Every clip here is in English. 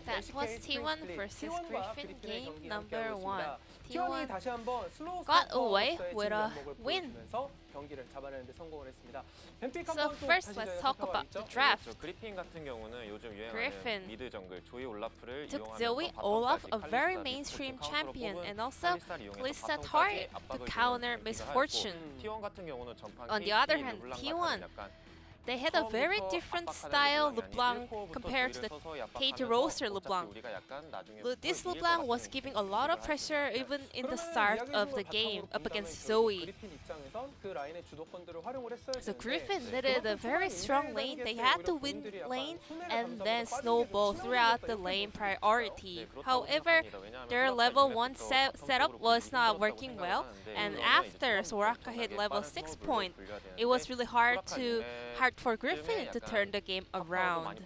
That was T1 versus Griffin, game number 1. T1 got away with a win. So first, let's talk about the draft. 그리핀 같은 경우는 요즘 유행하는 Griffin 미드 정글 조이 올라프를 took Zoe Olaf, a very mainstream champion, and also Kalista Tart to counter misfortune. T1 같은 경우는 전판 On the other hand, T1 they had a very different style LeBlanc compared to the KT roster LeBlanc. This LeBlanc was giving a lot of pressure even in the start of the game up against Zoe. So Griffin needed a very strong lane. They had to win lane and then snowball throughout the lane priority. However, their level 1 setup was not working well, and after Soraka hit level 6 point, it was really hard for Griffin to turn the game around.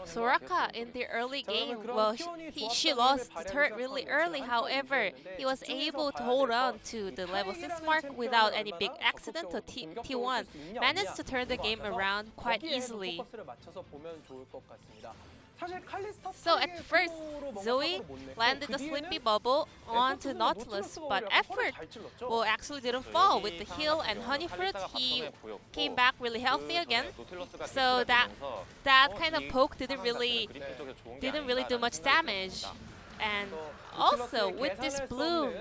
Soraka in the early game, well, she lost the turret really early. However, he was able to hold on to the level 6 mark without any big accident. So T1 managed to turn the game around quite easily. So at first, Zoe landed the Sleepy Bubble onto Nautilus, but effort actually didn't fall. With the heal and Honeyfruit, he came back really healthy again. So that kind of poke didn't really do much damage. And also, with this bloom,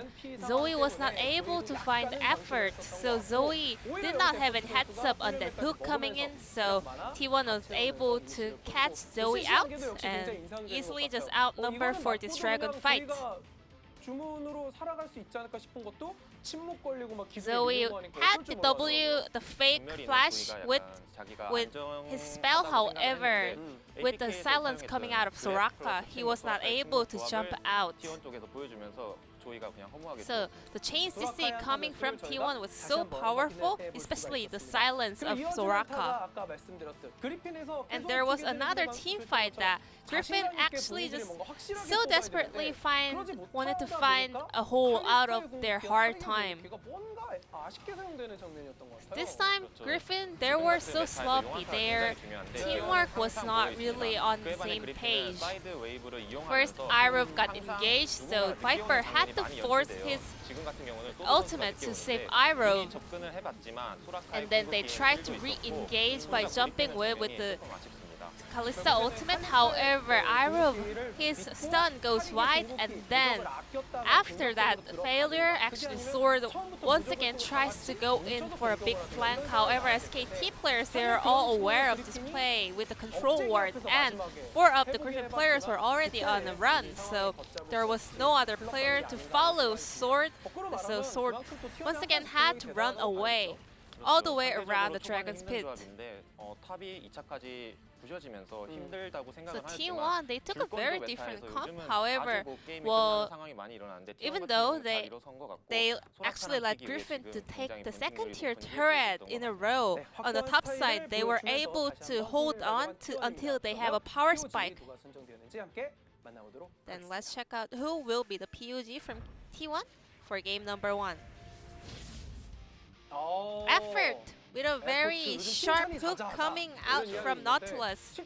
Zoe was not able to find effort, so Zoe did not have a heads up on that hook coming in, so T1 was able to catch Zoe out and easily just outnumber for this dragon fight. Zoe had the W, the fake flash with his spell, however, with the silence coming out of Soraka, he was not able to jump out. So the chain CC coming from T1 was so powerful, especially the silence of Soraka. And there was another team fight that Griffin actually just so desperately wanted to find a hole out of their hard time. This time, Griffin, they were so sloppy. Their teamwork was not really on the same page. First, Irov got engaged, so Viper had to force his ultimate to save Irov. And then they tried to re-engage by jumping away with the Kalista ultimate. However, Irov, his stun goes wide, and then after that failure, actually Sword once again tries to go in for a big flank. However, SKT players, they are all aware of this play with the control ward, and 4 of the Griffin players were already on the run, so there was no other player to follow Sword. So Sword once again had to run away all the way around the Dragon's Pit. So T1, they took a very different comp. However, well, even though they actually let Griffin to take the second tier turret in a row on the top side, they were able to hold on to until they have a power spike. Then let's check out who will be the PUG from T1 for game number 1. Effort! With a very sharp hook coming out from Nautilus.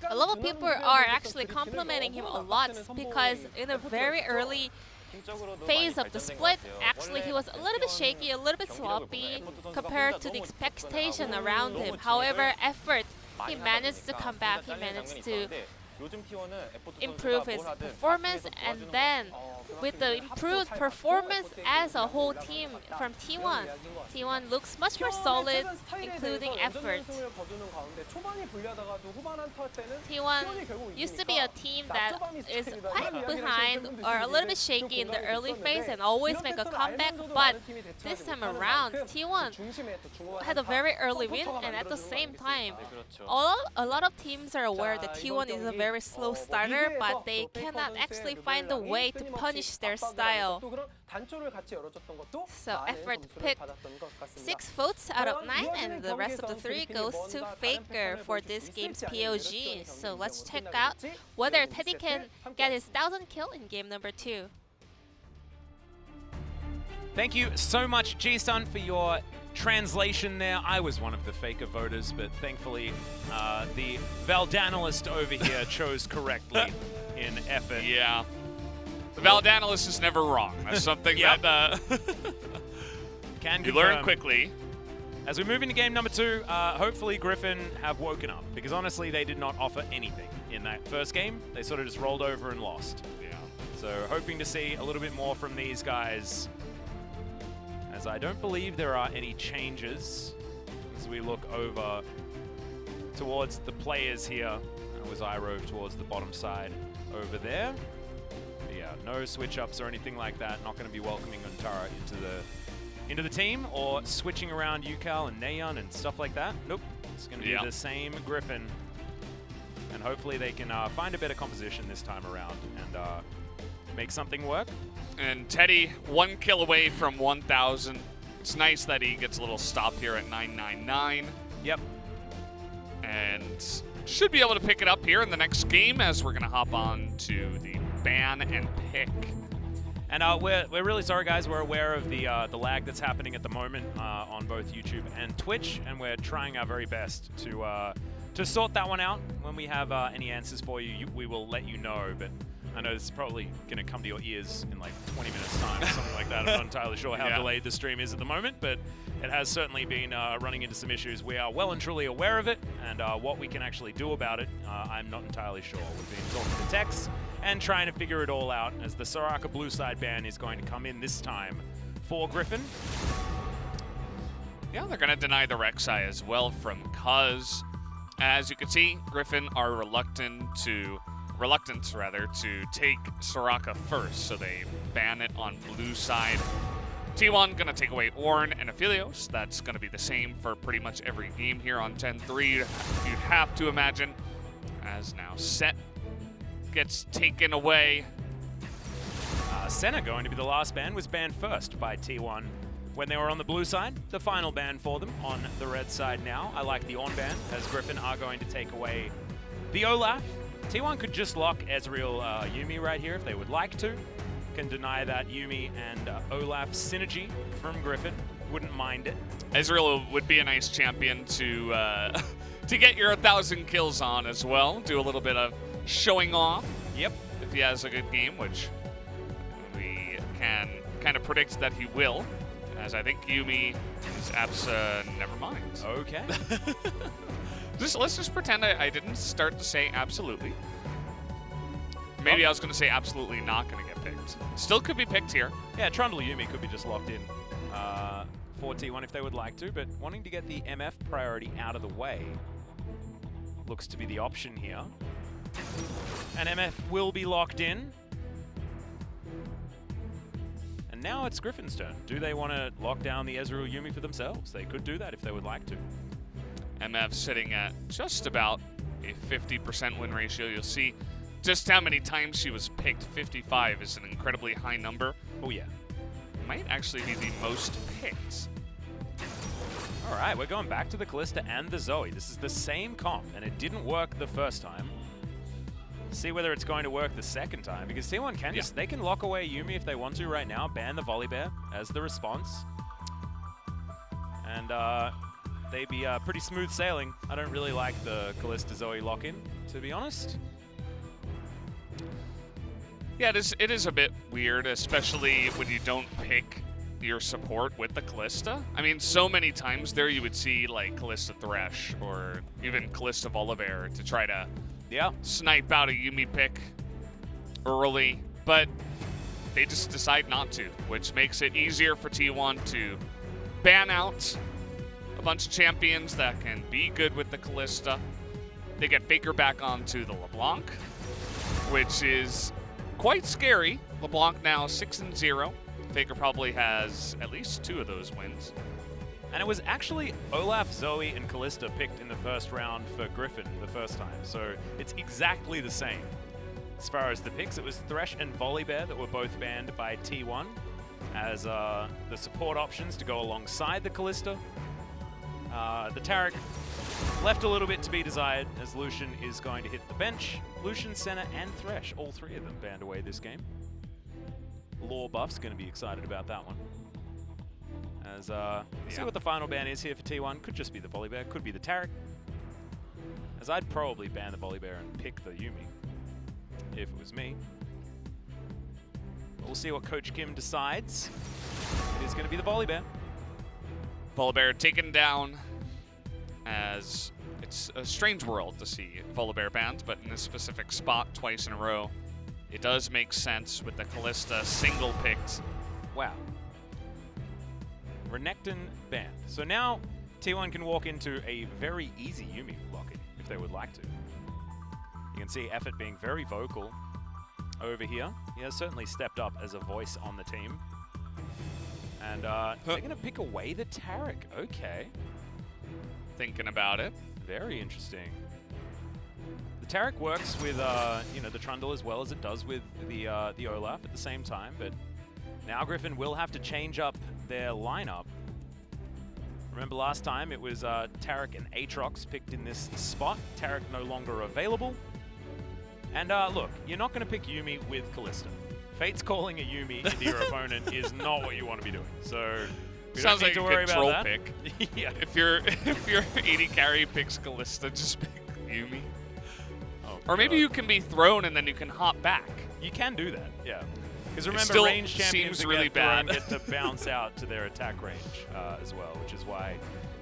A lot of people are actually complimenting him a lot because in a very early phase of the split, actually he was a little bit shaky, a little bit sloppy compared to the expectation around him. However, effort, he managed to come back, he managed to improve his performance, and then with the improved performance as a whole team from T1, T1 looks much more solid, including effort. T1 used to be a team that is quite behind or a little bit shaky in the early phase and always make a comeback, but this time around, T1 had a very early win, and at the same time, a lot of teams are aware that T1 is a very slow starter, but they cannot actually find a way to punish their style. So effort picked 6 votes out of 9, and the rest of the 3 goes to Faker for this game's POG. So let's check out whether Teddy can get his 1000 kill in game number 2. Thank you so much, G-Sun, for your translation there. I was one of the faker voters, but thankfully the Valdanalist over here chose correctly in effort. Yeah. The Valdanalist is never wrong. That's something that Can you confirm. learn quickly. As we move into game number 2, hopefully Griffin have woken up, because honestly they did not offer anything in that first game. They sort of just rolled over and lost. Yeah. So hoping to see a little bit more from these guys, as I don't believe there are any changes as we look over towards the players here. That was Irove towards the bottom side over there. But yeah, no switch ups or anything like that. Not going to be welcoming Untara into the team or switching around Yukal and Naeon and stuff like that. Nope, it's going to be the same Griffin, and hopefully they can find a better composition this time around and make something work. And Teddy, 1 kill away from 1,000. It's nice that he gets a little stop here at 999. Yep. And should be able to pick it up here in the next game, as we're going to hop on to the ban and pick. And we're really sorry, guys. We're aware of the lag that's happening at the moment on both YouTube and Twitch, and we're trying our very best to sort that one out. When we have any answers for you, we will let you know. But I know this is probably going to come to your ears in like 20 minutes time or something like that. I'm not entirely sure how delayed the stream is at the moment, but it has certainly been running into some issues. We are well and truly aware of it, and what we can actually do about it, I'm not entirely sure. We've been talking to Tex and trying to figure it all out, as the Soraka blue side ban is going to come in this time for Griffin. Yeah, they're going to deny the Rek'Sai as well from Cuz. As you can see, Griffin are reluctant to take Soraka first, so they ban it on blue side. T1 going to take away Ornn and Aphelios. That's going to be the same for pretty much every game here on 10-3, you'd have to imagine. As now Set gets taken away. Senna, going to be the last ban, was banned first by T1 when they were on the blue side. The final ban for them on the red side now. I like the Ornn ban, as Griffin are going to take away the Olaf. T1 could just lock Ezreal Yuumi right here if they would like to. Can deny that Yuumi and Olaf synergy from Griffin. Wouldn't mind it. Ezreal would be a nice champion to to get your 1,000 kills on as well. Do a little bit of showing off. Yep. If he has a good game, which we can kind of predict that he will, as I think Yuumi is never mind. Okay. Let's just pretend I didn't start to say absolutely. Maybe I was going to say absolutely not going to get picked. Still could be picked here. Yeah, Trundle Yuumi could be just locked in for T1 if they would like to, but wanting to get the MF priority out of the way looks to be the option here. And MF will be locked in. And now it's Griffin's turn. Do they want to lock down the Ezreal Yuumi for themselves? They could do that if they would like to. MF sitting at just about a 50% win ratio. You'll see just how many times she was picked. 55 is an incredibly high number. Oh yeah. Might actually be the most picked. All right, we're going back to the Kalista and the Zoe. This is the same comp, and it didn't work the first time. See whether it's going to work the second time, because T1 can just, they can lock away Yuumi if they want to right now, ban the Volley Bear as the response. And they'd be pretty smooth sailing. I don't really like the Kalista Zoe lock-in, to be honest. Yeah, it is a bit weird, especially when you don't pick your support with the Kalista. I mean, so many times there you would see like Kalista Thresh or even Kalista Volibear to try to snipe out a Yuumi pick early, but they just decide not to, which makes it easier for T1 to ban out a bunch of champions that can be good with the Kalista. They get Faker back onto the LeBlanc, which is quite scary. LeBlanc now 6-0. Faker probably has at least 2 of those wins. And it was actually Olaf, Zoe, and Kalista picked in the first round for Griffin the first time. So it's exactly the same. As far as the picks, it was Thresh and Volibear that were both banned by T1 as the support options to go alongside the Kalista. The Taric left a little bit to be desired, as Lucian is going to hit the bench. Lucian, Senna, and Thresh, all 3 of them banned away this game. Lore Buff's going to be excited about that one, As see what the final ban is here for T1. Could just be the Volibear, could be the Taric. As I'd probably ban the Volibear and pick the Yuumi if it was me. But we'll see what Coach Kim decides. It is going to be the Volibear. Volibear taken down, as it's a strange world to see Volibear banned, but in this specific spot twice in a row, it does make sense with the Kalista single picked. Wow. Renekton banned. So now T1 can walk into a very easy Yuumi blocking if they would like to. You can see Effort being very vocal over here. He has certainly stepped up as a voice on the team. And they're going to pick away the Taric. Okay. Thinking about it. Very interesting. The Taric works with you know, the Trundle as well as it does with the Olaf at the same time, but now Griffin will have to change up their lineup. Remember last time it was Taric and Aatrox picked in this spot. Taric no longer available. And look, you're not going to pick Yuumi with Kalista. Fate's calling a Yuumi into your opponent is not what you want to be doing. So we Sounds don't like need to a worry control about that. pick. Yeah. If your AD carry picks Kalista, just pick Yuumi. Oh, Or maybe God. you can be thrown and then you can hop back. You can do that, yeah. Because remember, still range champions seems that really get thrown bad. get to bounce out to their attack range as well, which is why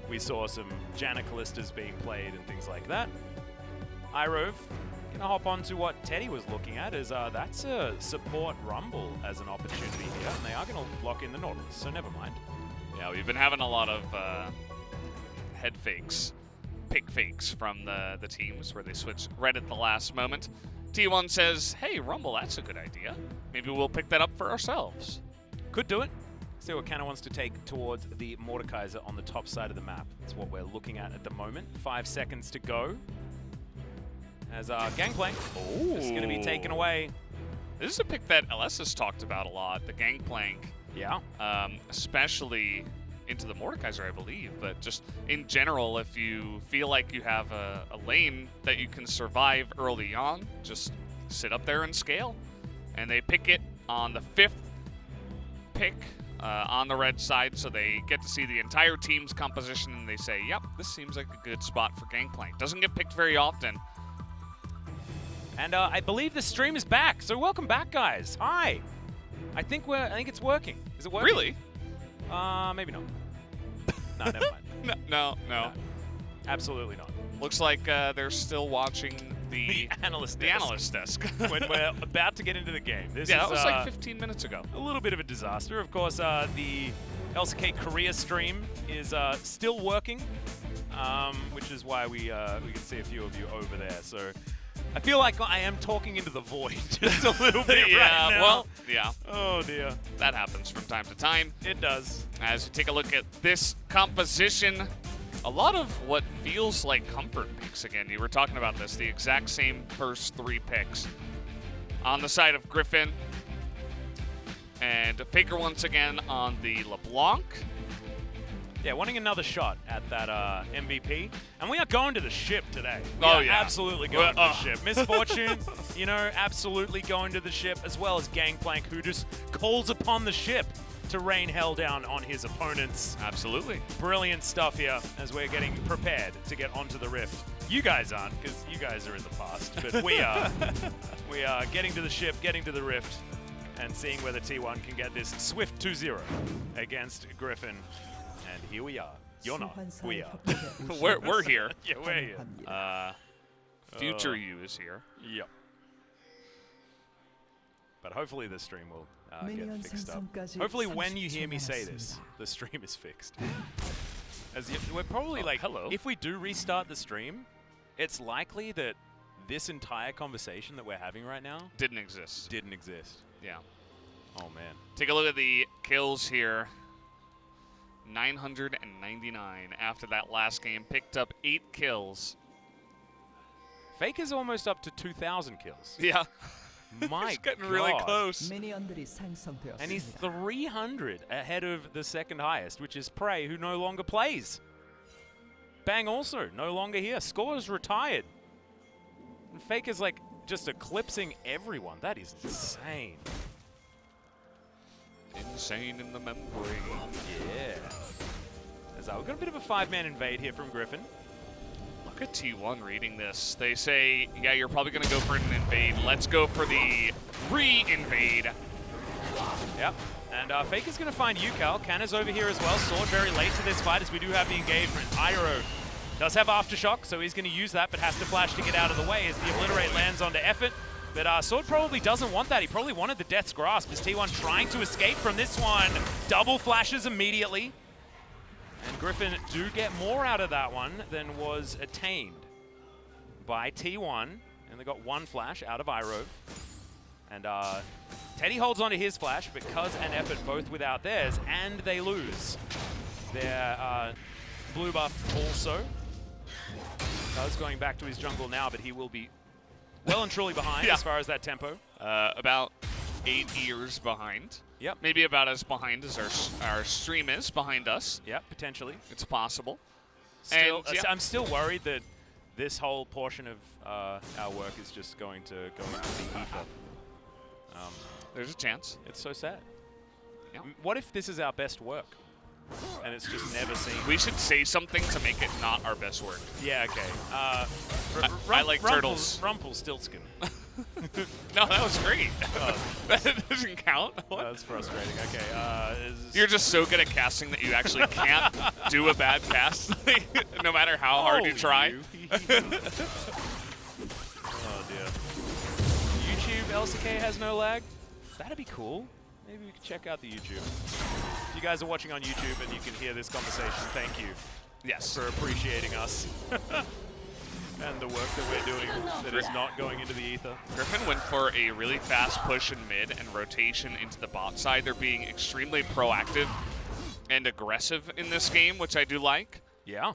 we saw some Janna Kalistas being played and things like that. Irove gonna hop on to what Teddy was looking at, is that's a support Rumble as an opportunity here, and they are gonna lock in the Nautilus, so never mind. Yeah, we've been having a lot of head fakes, pick fakes from the teams where they switch right at the last moment. T1 says, hey, Rumble, that's a good idea. Maybe we'll pick that up for ourselves. Could do it. See what Canna wants to take towards the Mordekaiser on the top side of the map. That's what we're looking at the moment. 5 seconds to go. As Gangplank is going to be taken away. This is a pick that LS has talked about a lot, the Gangplank. Yeah. Especially into the Mordekaiser, I believe. But just in general, if you feel like you have a lane that you can survive early on, just sit up there and scale. And they pick it on the 5th pick on the red side, so they get to see the entire team's composition, and they say, yep, this seems like a good spot for Gangplank. Doesn't get picked very often. And I believe the stream is back, so welcome back, guys. Hi. I think it's working. Is it working? Really? Maybe not. No, never mind. No. Absolutely not. Looks like they're still watching the analyst desk. When we're about to get into the game. This Yeah, is, that was like 15 minutes ago. a little bit of a disaster. Of course, the LCK Korea stream is still working, which is why we can see a few of you over there. So I feel like I am talking into the void just a little bit right now. Well, yeah. Oh, dear. That happens from time to time. It does. As we take a look at this composition, a lot of what feels like comfort picks again. You were talking about this, the exact same first 3 picks. On the side of Griffin, and Faker once again on the LeBlanc. Yeah, wanting another shot at that MVP. And we are going to the ship today. We Oh, are yeah. absolutely going to the ship. Misfortune, you know, absolutely going to the ship, as well as Gangplank, who just calls upon the ship to rain hell down on his opponents. Absolutely. Brilliant stuff here as we're getting prepared to get onto the Rift. You guys aren't, because you guys are in the past, but we are. We are getting to the ship, getting to the Rift, and seeing whether T1 can get this swift 2-0 against Griffin. And here we are. You're not. We are. We're here. Yeah, we're here. Future you is here. Yep. But hopefully the stream will get fixed up. Hopefully when you hear me say this, the stream is fixed. As if we're probably like, hello. If we do restart the stream, it's likely that this entire conversation that we're having right now Didn't exist. didn't exist. Yeah. Oh, man. Take a look at the kills here. 999 after that last game. Picked up 8 kills. Faker's almost up to 2,000 kills. Yeah. My He's getting God. really close. And he's 300 ahead of the second highest, which is Prey, who no longer plays. Bang also no longer here. Score's retired. And Faker's like just eclipsing everyone. That is insane. Insane in the membrane. Yeah. As we've got a bit of a 5-man invade here from Griffin. Look at T1 reading this. They say, yeah, you're probably going to go for an invade. Let's go for the re-invade. Yep. And Faker's going to find UCal. Canna's over here as well. Sword very late to this fight as we do have the engagement. Iroh does have Aftershock, so he's going to use that, but has to flash to get out of the way as the Obliterate lands onto Effort. But Sword probably doesn't want that. He probably wanted the Death's Grasp as T1 trying to escape from this one. Double flashes immediately. And Griffin do get more out of that one than was attained by T1. And they got one flash out of Iroh. And Teddy holds onto his flash, but Cuz and Effort both without theirs, and they lose their blue buff also. Cuz going back to his jungle now, but he will be well and truly behind as far as that tempo. About 8 years behind. Yep. Maybe about as behind as our stream is behind us. Yep, potentially. It's possible. Still, And, I'm still worried that this whole portion of our work is just going to go into the ether. There's a chance. It's so sad. Yeah. What if this is our best work? And it's just never seen. We should say something to make it not our best work. Yeah, okay. I like turtles. Rumpelstiltskin. No, that was great. That doesn't count. What? That's frustrating. Okay. You're just so good at casting that you actually can't do a bad cast, no matter how hard you try. Oh dear. YouTube LCK has no lag? That'd be cool. Maybe we could check out the YouTube. If you guys are watching on YouTube and you can hear this conversation, thank you. Yes. For appreciating us. And the work that we're doing that is not going into the ether. Griffin went for a really fast push in mid and rotation into the bot side. They're being extremely proactive and aggressive in this game, which I do like. Yeah.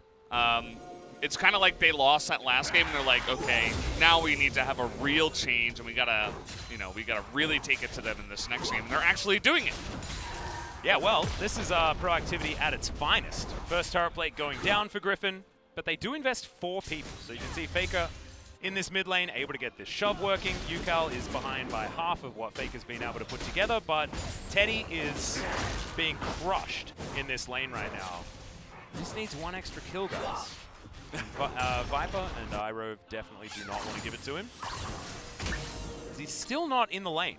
It's kind of like they lost that last game and they're like, okay, now we need to have a real change and we gotta really take it to them in this next game. And they're actually doing it. Yeah, well, this is proactivity at its finest. First turret plate going down for Griffin, but they do invest 4 people. So you can see Faker in this mid lane, able to get this shove working. UCal is behind by half of what Faker's been able to put together, but Teddy is being crushed in this lane right now. Just needs one extra kill, guys. Viper and Iroh definitely do not want to give it to him. He's still not in the lane.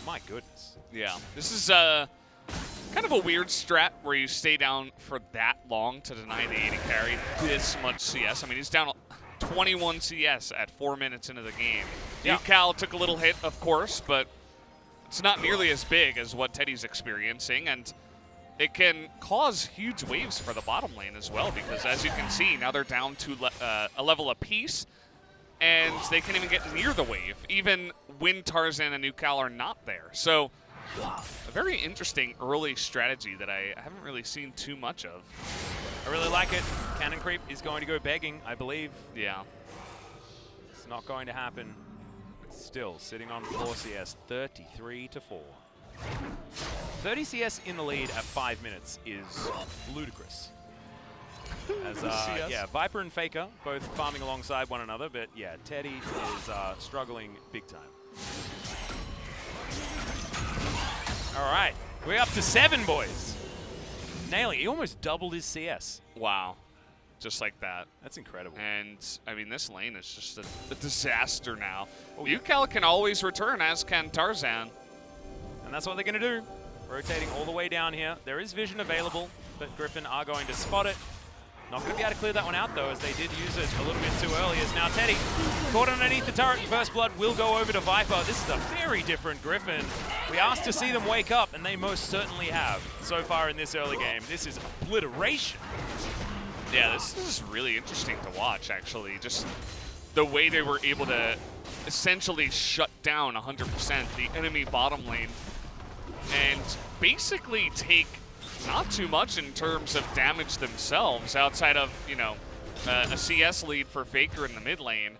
My goodness. Yeah, this is kind of a weird strat where you stay down for that long to deny the AD carry this much CS. I mean, he's down 21 CS at 4 minutes into the game. Yeah. UCal took a little hit, of course, but it's not nearly as big as what Teddy's experiencing, and it can cause huge waves for the bottom lane as well, because as you can see, now they're down to a level apiece, and they can't even get near the wave, even when Tarzan and UCal are not there. So, a very interesting early strategy that I haven't really seen too much of. I really like it. Cannon creep is going to go begging, I believe. Yeah. It's not going to happen. Still sitting on 4 CS, 33 to 4. 30 CS in the lead at 5 minutes is ludicrous. As yeah, Viper and Faker both farming alongside one another, but yeah, Teddy is struggling big time. All right, we're up to 7, boys. Nailing, he almost doubled his CS. Wow. Just like that. That's incredible. And, I mean, this lane is just a disaster now. UCal can always return, as can Tarzan. And that's what they're going to do. Rotating all the way down here. There is vision available, but Griffin are going to spot it. Not going to be able to clear that one out, though, as they did use it a little bit too early. As now Teddy, caught underneath the turret. First blood will go over to Viper. This is a very different Griffin. We asked to see them wake up, and they most certainly have so far in this early game. This is obliteration. Yeah, this is really interesting to watch, actually. Just the way they were able to essentially shut down 100% the enemy bottom lane and basically take not too much in terms of damage themselves outside of, you know, a CS lead for Faker in the mid lane.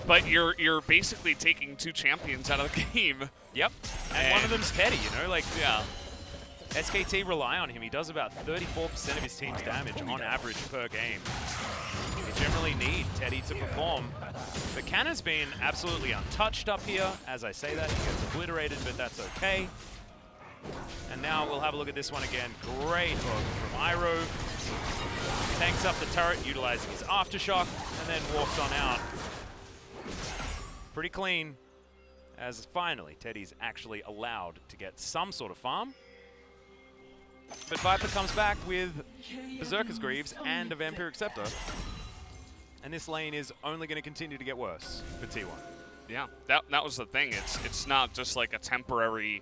But you're basically taking 2 champions out of the game. Yep. And one of them's Teddy, you know, like, yeah. SKT rely on him. He does about 34% of his team's damage on average per game. They generally need Teddy to perform. But Canna's been absolutely untouched up here. As I say that, he gets obliterated, but that's okay. And now we'll have a look at this one again. Great hook from Iroh. Tanks up the turret, utilizing his aftershock, and then walks on out. Pretty clean, as finally Teddy's actually allowed to get some sort of farm. But Viper comes back with Berserker's Greaves and a Vampiric Scepter. And this lane is only going to continue to get worse for T1. Yeah, that was the thing. It's not just like a temporary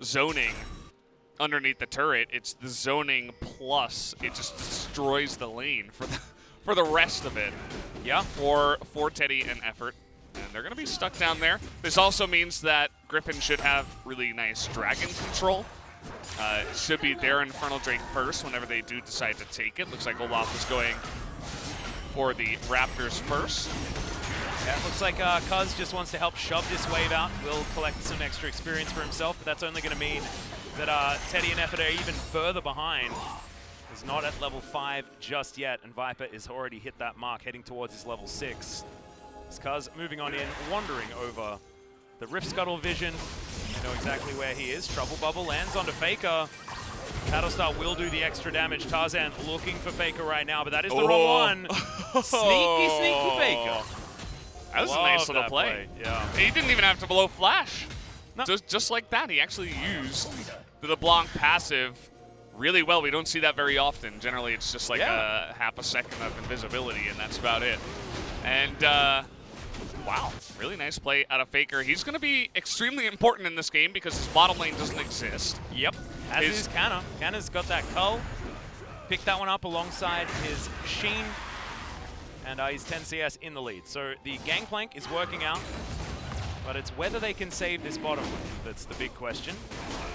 zoning underneath the turret. It's the zoning plus it just destroys the lane for the rest of it. Yeah, for Teddy and Effort. And they're going to be stuck down there. This also means that Griffin should have really nice dragon control. It should be their Infernal Drake first whenever they do decide to take it. Looks like Olaf is going for the Raptors first. Yeah, it looks like Cuz just wants to help shove this wave out. Will collect some extra experience for himself, but that's only going to mean that Teddy and Effort are even further behind. He's not at level 5 just yet, and Viper is already hit that mark, heading towards his level 6. As Cuz moving on in, wandering over the Rift Scuttle vision. You know exactly where he is. Trouble Bubble lands onto Faker. Battlestar will do the extra damage. Tarzan looking for Faker right now, but that is the wrong one. Sneaky, sneaky Faker. That was a nice little play. Yeah. He didn't even have to blow Flash. No. Just like that, he actually used the LeBlanc passive really well. We don't see that very often. Generally, it's just like a half a second of invisibility, and that's about it. And wow, really nice play out of Faker. He's going to be extremely important in this game because his bottom lane doesn't exist. Yep, as is Canna. Canna's got that cull. Picked that one up alongside his Sheen. And he's 10 CS in the lead. So the gangplank is working out, but it's whether they can save this bottom lane that's the big question.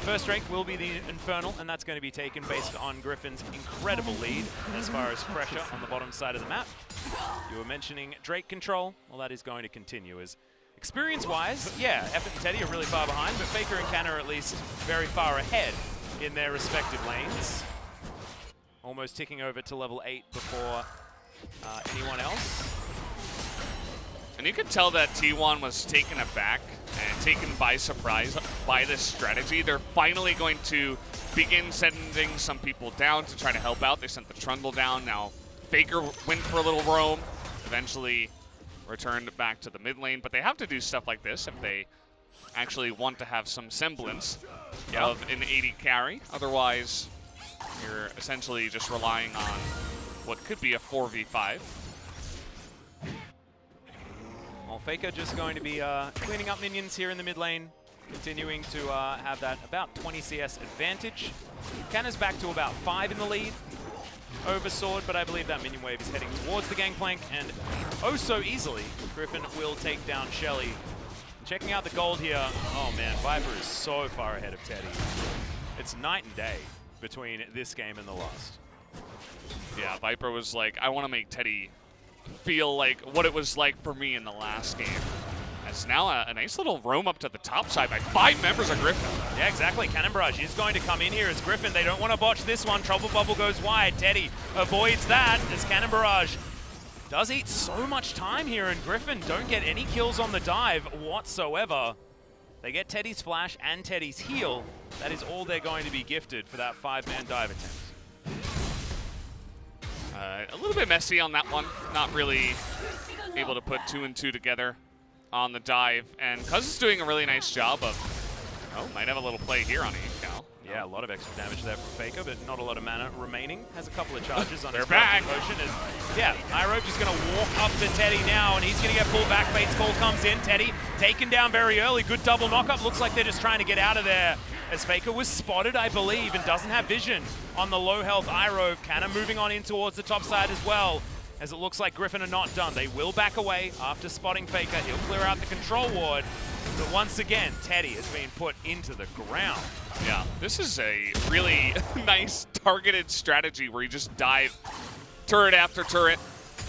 First Drake will be the Infernal, and that's going to be taken based on Griffin's incredible lead as far as pressure on the bottom side of the map. You were mentioning Drake control. Well, that is going to continue as experience-wise, yeah, Effort and Teddy are really far behind, but Faker and Canna are at least very far ahead in their respective lanes. Almost ticking over to level 8 before anyone else. And you could tell that T1 was taken aback and taken by surprise by this strategy. They're finally going to begin sending some people down to try to help out. They sent the Trundle down. Now Faker went for a little roam, eventually returned back to the mid lane. But they have to do stuff like this if they actually want to have some semblance of an 80 carry. Otherwise, you're essentially just relying on what could be a 4v5. Well, Faker just going to be cleaning up minions here in the mid lane, continuing to have that about 20 CS advantage. Canna's back to about 5 in the lead over Sword, but I believe that minion wave is heading towards the gangplank, and oh so easily, Griffin will take down Shelly. Checking out the gold here, oh man, Viper is so far ahead of Teddy. It's night and day between this game and the last. Yeah, Viper was like, I want to make Teddy feel like what it was like for me in the last game. As now a nice little roam up to the top side by 5 members of Griffin. Yeah, exactly. Cannon Barrage is going to come in here as Griffin. They don't want to botch this one. Trouble Bubble goes wide. Teddy avoids that as Cannon Barrage does eat so much time here, and Griffin don't get any kills on the dive whatsoever. They get Teddy's flash and Teddy's heal. That is all they're going to be gifted for that 5-man dive attempt. A little bit messy on that one. Not really able to put 2 and 2 together on the dive. And Cuz is doing a really nice job of, oh, might have a little play here on Cal. Yeah, a lot of extra damage there from Faker, but not a lot of mana remaining. Has a couple of charges on his back. potion. And yeah, Iroh just going to walk up to Teddy now, and he's going to get pulled back. Fate's Call comes in. Teddy taken down very early. Good double knockup. Looks like they're just trying to get out of there, as Faker was spotted, I believe, and doesn't have vision on the low health Iroh. Canna moving on in towards the top side as well, as it looks like Griffin are not done. They will back away after spotting Faker. He'll clear out the control ward, but once again, Teddy has been put into the ground. Yeah, this is a really nice targeted strategy where you just dive turret after turret,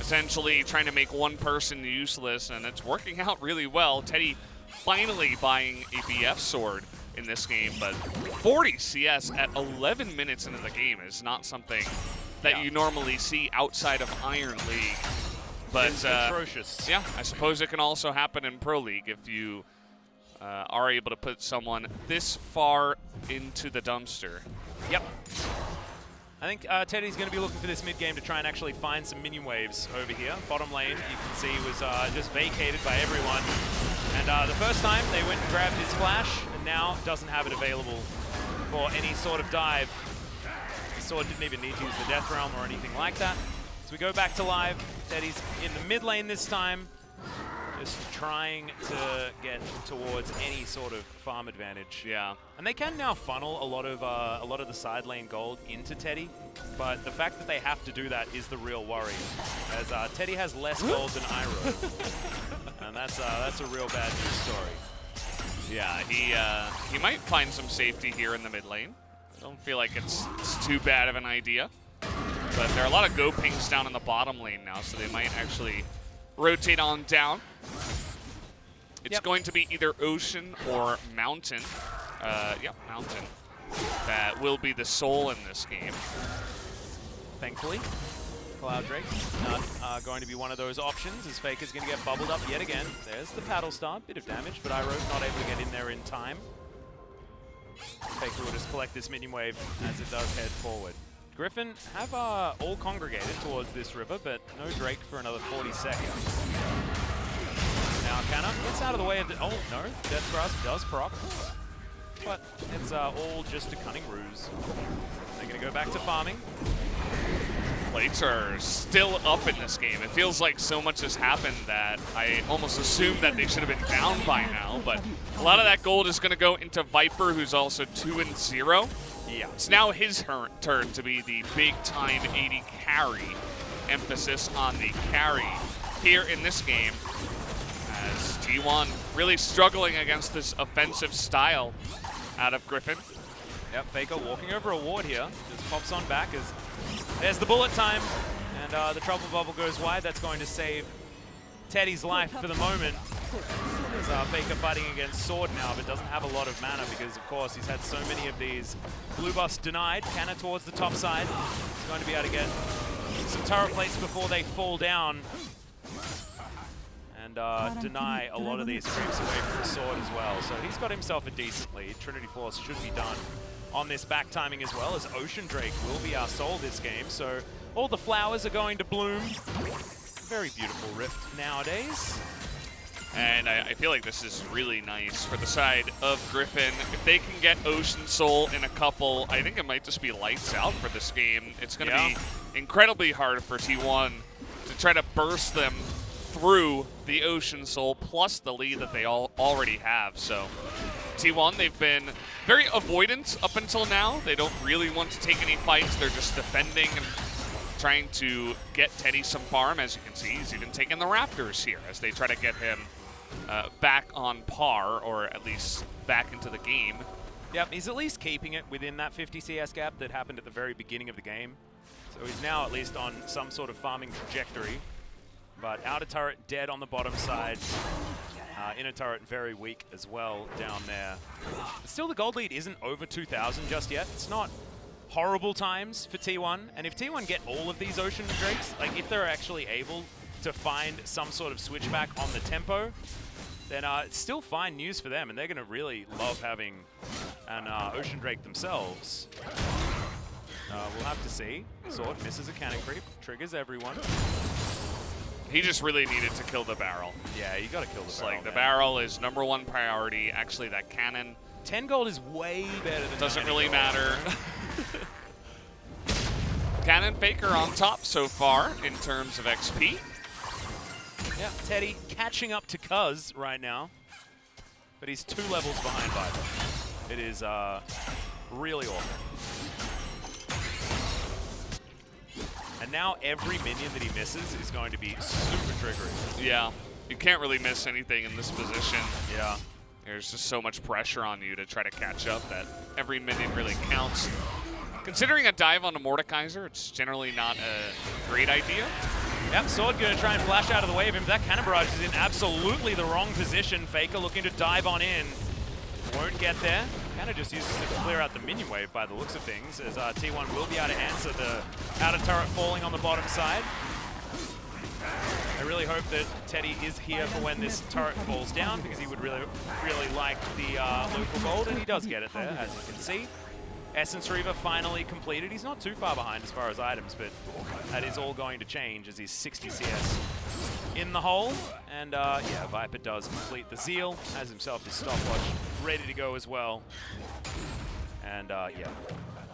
essentially trying to make one person useless, and it's working out really well. Teddy finally buying a BF sword in this game, but 40 CS at 11 minutes into the game is not something that you normally see outside of Iron League. But it's atrocious. Yeah, I suppose it can also happen in Pro League if you are able to put someone this far into the dumpster. Yep. I think Teddy's going to be looking for this mid game to try and actually find some minion waves over here. Bottom lane, you can see, was just vacated by everyone. And the first time they went and grabbed his flash, and now doesn't have it available for any sort of dive. Sword didn't even need to use the Death Realm or anything like that. So we go back to live. Teddy's in the mid lane this time, just trying to get towards any sort of farm advantage. Yeah. And they can now funnel a lot of the side lane gold into Teddy, but the fact that they have to do that is the real worry, as Teddy has less gold than Iroh, and that's a real bad news story. Yeah, he might find some safety here in the mid lane. I don't feel like it's too bad of an idea, but there are a lot of go pings down in the bottom lane now, so they might actually rotate on down. It's going to be either Ocean or Mountain. Yep, Mountain. That will be the soul in this game. Thankfully, Cloud Drake not going to be one of those options, as Faker's going to get bubbled up yet again. There's the paddle star, bit of damage, but Iroh's not able to get in there in time. Faker will just collect this minion wave as it does head forward. Griffin have all congregated towards this river, but no Drake for another 40 seconds. Now Canna gets out of the way of the... Oh, no. Death Grasp does proc. But it's all just a cunning ruse. They're going to go back to farming. Plates are still up in this game. It feels like so much has happened that I almost assumed that they should have been down by now, but a lot of that gold is going to go into Viper, who's also 2-0. Yeah. It's now his turn to be the big-time AD carry. Emphasis on the carry here in this game, as T1 really struggling against this offensive style out of Griffin. Yep, Faker walking over a ward here. Just pops on back as there's the bullet time. And the trouble bubble goes wide. That's going to save Teddy's life for the moment. There's Faker fighting against Sword now, but doesn't have a lot of mana because, of course, he's had so many of these blue buffs denied. Canna towards the top side. He's going to be able to get some turret plates before they fall down and deny a lot of these creeps away from the Sword as well. So he's got himself a decent lead. Trinity Force should be done on this back timing as well, as Ocean Drake will be our soul this game. So all the flowers are going to bloom. Very beautiful Rift nowadays. And I feel like this is really nice for the side of Griffin. If they can get Ocean Soul in a couple, I think it might just be lights out for this game. It's going to be incredibly hard for T1 to try to burst them through the Ocean Soul, plus the lead that they already have. So T1, they've been very avoidant up until now. They don't really want to take any fights. They're just defending and trying to get Teddy some farm. As you can see, he's even taking the Raptors here as they try to get him back on par, or at least back into the game. Yep, he's at least keeping it within that 50 CS gap that happened at the very beginning of the game. So he's now at least on some sort of farming trajectory. But outer turret dead on the bottom side. Inner turret very weak as well down there. Still, the gold lead isn't over 2,000 just yet. It's not horrible times for T1. And if T1 get all of these Ocean Drakes, like if they're actually able to find some sort of switchback on the tempo, then it's still fine news for them. And they're going to really love having an Ocean Drake themselves. We'll have to see. Sword misses a cannon creep, triggers everyone. He just really needed to kill the barrel. Yeah, you got to kill the barrel. Like, the barrel is #1 priority. Actually, that cannon 10 gold is way better than doesn't really matter. Cannon Faker on top so far in terms of XP. Yeah, Teddy catching up to Cuz right now, but he's 2 levels behind Viper. It is really awful. And now every minion that he misses is going to be super triggering. Yeah, you can't really miss anything in this position. Yeah. There's just so much pressure on you to try to catch up that every minion really counts. Considering a dive on a Mordekaiser, it's generally not a great idea. Yep, Sword going to try and flash out of the way of him. That cannon barrage is in absolutely the wrong position. Faker looking to dive on in. Won't get there. Kind of just uses it to clear out the minion wave by the looks of things, as T1 will be able to answer the outer turret falling on the bottom side. They really hope that Teddy is here for when this turret falls down, because he would really like the local gold, and he does get it there, as you can see. Essence Reaver finally completed. He's not too far behind as far as items, but that is all going to change as he's 60 CS in the hole. And yeah, Viper does complete the Zeal, has himself his stopwatch ready to go as well. And yeah,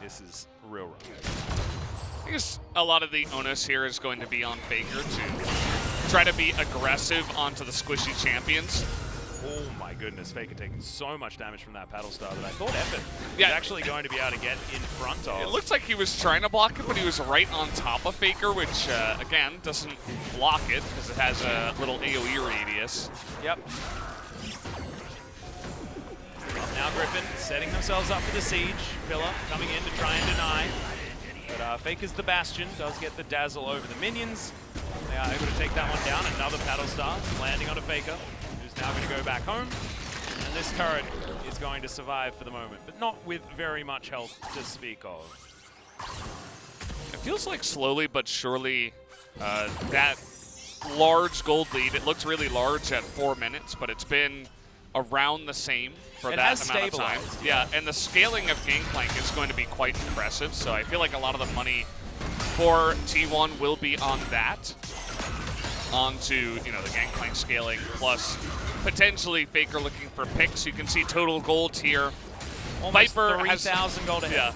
this is real rough. I guess a lot of the onus here is going to be on Faker to try to be aggressive onto the squishy champions. Oh my goodness, Faker taking so much damage from that paddle star that I thought Effort was actually going to be able to get in front of. It looks like he was trying to block it, but he was right on top of Faker, which again doesn't block it because it has a little AoE radius. Yep. Now Griffin setting themselves up for the siege. Pillar coming in to try and deny. But Faker's the Bastion, does get the dazzle over the minions. They are able to take that one down. Another paddle star landing on a Faker, who's now going to go back home. And this turret is going to survive for the moment, but not with very much health to speak of. It feels like slowly but surely that large gold lead, it looks really large at 4 minutes, but it's been around the same for that amount of time. Yeah, and the scaling of Gangplank is going to be quite impressive, so I feel like a lot of the money for T1 will be on that, onto, you know, the Gangplank scaling, plus potentially Faker looking for picks. You can see total gold here. Almost Viper 3,000 gold ahead. Yeah,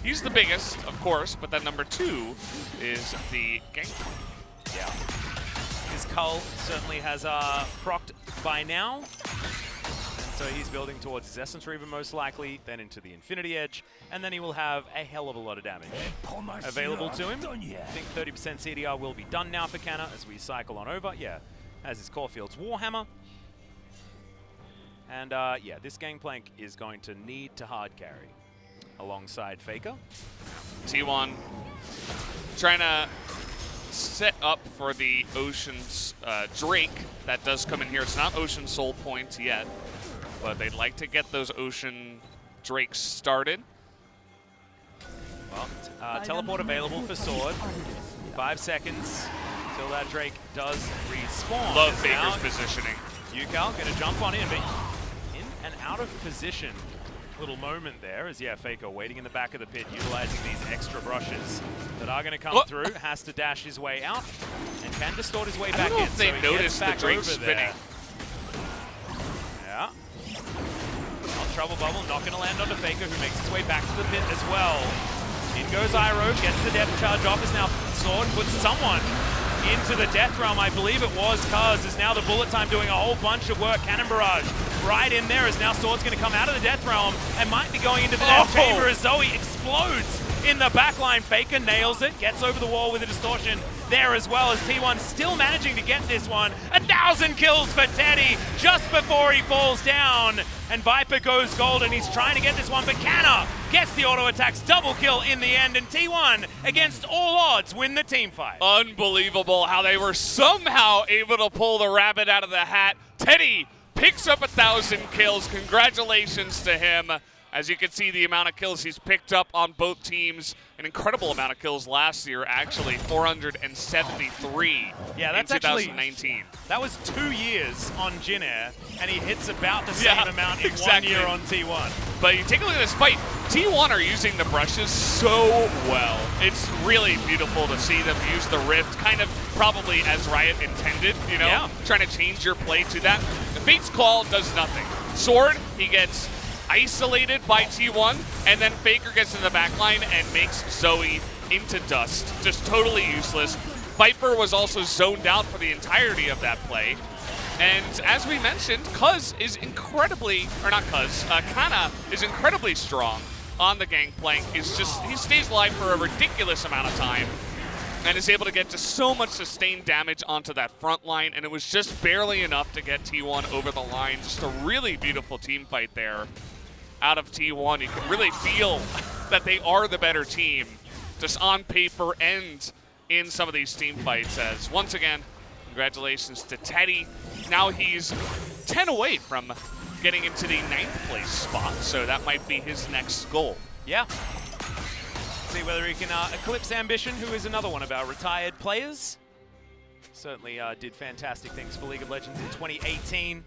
he's the biggest, of course, but then number 2 is the Gangplank. Yeah. His Cull certainly has procced by now. So he's building towards his Essence Reaver most likely, then into the Infinity Edge, and then he will have a hell of a lot of damage available to him. I think 30% CDR will be done now for Canna as we cycle on over. Yeah, has his Caulfield's Warhammer. And yeah, this Gangplank is going to need to hard carry alongside Faker. T1 trying to set up for the Ocean's Drake. That does come in here. It's not Ocean Soul Point yet, but they'd like to get those Ocean Drakes started. Well, teleport available for Sword. 5 seconds until that Drake does respawn. Love Faker's positioning. Yukal gonna jump on in, but in and out of position. Little moment there as, yeah, Faker waiting in the back of the pit, utilizing these extra brushes that are going to come through. Has to dash his way out and can distort his way back in. I don't know if they noticed the Drake spinning. Yeah. Well, Trouble Bubble not going to land onto Faker, who makes his way back to the pit as well. In goes Iroh, gets the depth charge off, is now Sword, puts someone into the Death Realm, I believe it was Cuz, is now the Bullet Time doing a whole bunch of work. Cannon Barrage right in there as now Sword's going to come out of the Death Realm and might be going into the Death Chamber as Zoe explodes in the backline. Faker nails it, gets over the wall with a distortion there as well, as T1 still managing to get this one. 1,000 kills for Teddy just before he falls down. And Viper goes gold and he's trying to get this one, but Canna gets the auto attacks, double kill in the end, and T1 against all odds win the team fight. Unbelievable how they were somehow able to pull the rabbit out of the hat. Teddy picks up 1,000 kills. Congratulations to him. As you can see, the amount of kills he's picked up on both teams, an incredible amount of kills last year, actually 473 in 2019. That was 2 years on Jin Air, and he hits about the same amount in 1 year on T1. But you take a look at this fight, T1 are using the brushes so well. It's really beautiful to see them use the Rift, kind of probably as Riot intended, you know, trying to change your play to that. The Fate's Call does nothing. Sword, he gets isolated by T1, and then Faker gets in the backline and makes Zoe into dust. Just totally useless. Viper was also zoned out for the entirety of that play. And as we mentioned, Cuz is incredibly, or not Cuz, Canna is incredibly strong on the Gangplank. He stays alive for a ridiculous amount of time and is able to get just so much sustained damage onto that front line, and it was just barely enough to get T1 over the line. Just a really beautiful team fight there out of T1. You can really feel that they are the better team, just on paper and in some of these team fights. As once again, congratulations to Teddy. Now he's 10 away from getting into the 9th place spot, so that might be his next goal. Yeah. See whether he can eclipse Ambition, who is another one of our retired players. Certainly did fantastic things for League of Legends in 2018.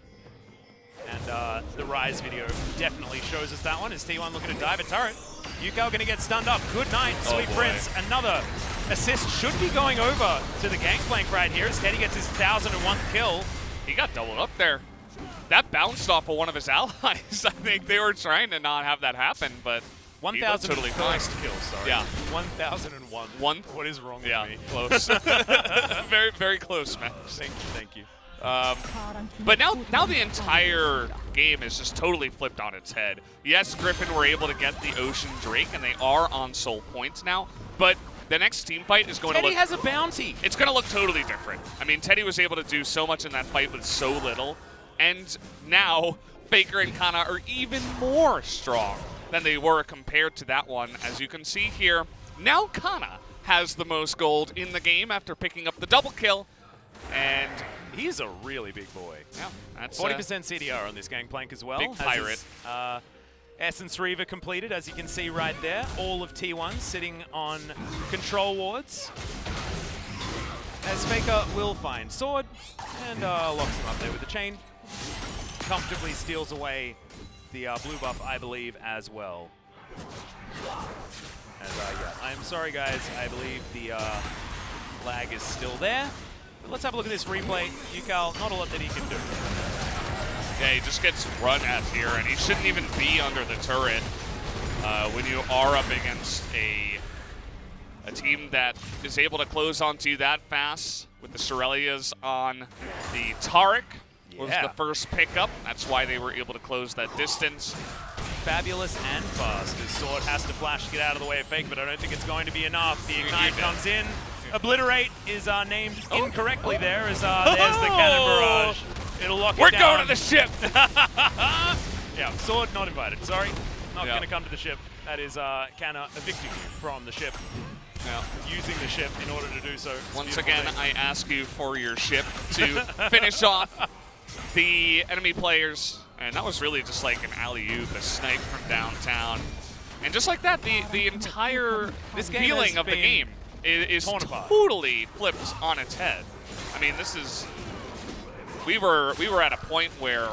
And the Rise video definitely shows us that one. Is T1 looking to dive a turret? Yukao going to get stunned up. Good night, Sweet Prince. Another assist should be going over to the Gangplank right here as Teddy gets his 1001th kill. He got doubled up there. That bounced off of one of his allies. I think they were trying to not have that happen, but 1,000 totally fine. kill, sorry. Yeah. 1,001. What is wrong with me? Close. Very, very close, man. Thank you. But now the entire game is just totally flipped on its head. Yes, Griffin were able to get the Ocean Drake, and they are on soul points now, but the next team fight is going to look... Teddy has a bounty. It's going to look totally different. I mean, Teddy was able to do so much in that fight with so little, and now Faker and Kana are even more strong than they were compared to that one. As you can see here, now Kana has the most gold in the game after picking up the double kill, and... He's a really big boy. Yeah, that's 40% CDR on this Gangplank as well. Big pirate. Essence Reaver completed, as you can see right there. All of T1 sitting on control wards. As Faker will find Sword and locks him up there with the chain. Comfortably steals away the blue buff, I believe, as well. As yeah, I'm sorry, guys. I believe the lag is still there. Let's have a look at this replay. Yukao, not a lot that he can do. Yeah, he just gets run at here, and he shouldn't even be under the turret when you are up against a team that is able to close onto you that fast with the Shurelias on the Taric. Was the first pickup. That's why they were able to close that distance. Fabulous and fast. His Sword has to flash to get out of the way of Fake, but I don't think it's going to be enough. The Ignite comes in. Obliterate is named incorrectly there, as there's the Cannon Barrage. It'll lock it down. We're going to the ship! Yeah, Sword not invited. Sorry, not going to come to the ship. That is Canna evicting you from the ship. Yeah. Using the ship in order to do so. Once again, I ask you for your ship to finish off the enemy players. And that was really just like an alley-oop, a snipe from downtown. And just like that, the entire feeling of the game is totally flipped on its head. I mean, this is... We were at a point where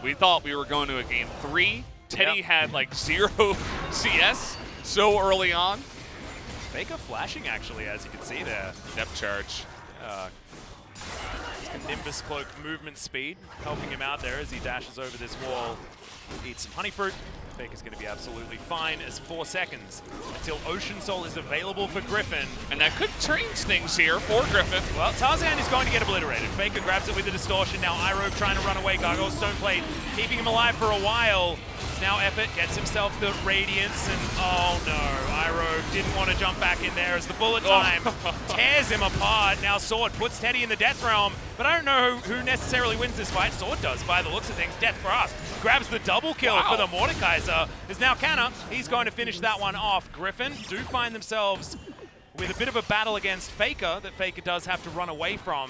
we thought we were going to a game 3. Teddy had like 0 CS so early on. Faker flashing, actually, as you can see there. Depth charge. Nimbus Cloak movement speed, helping him out there as he dashes over this wall. Eats some honey fruit. Faker's going to be absolutely fine as 4 seconds until Ocean Soul is available for Griffin. And that could change things here for Griffin. Well, Tarzan is going to get obliterated. Faker grabs it with the distortion. Now Irobe trying to run away. Gargoyle Stoneplate keeping him alive for a while. Now Effort gets himself the Radiance, and oh no, Irobe didn't want to jump back in there as the bullet time tears him apart. Now Sword puts Teddy in the Death Realm, but I don't know who necessarily wins this fight. Sword does, by the looks of things. Death Grasp grabs the double kill for the Mordekaiser. Is now Canna. He's going to finish that one off. Griffin do find themselves with a bit of a battle against Faker that Faker does have to run away from.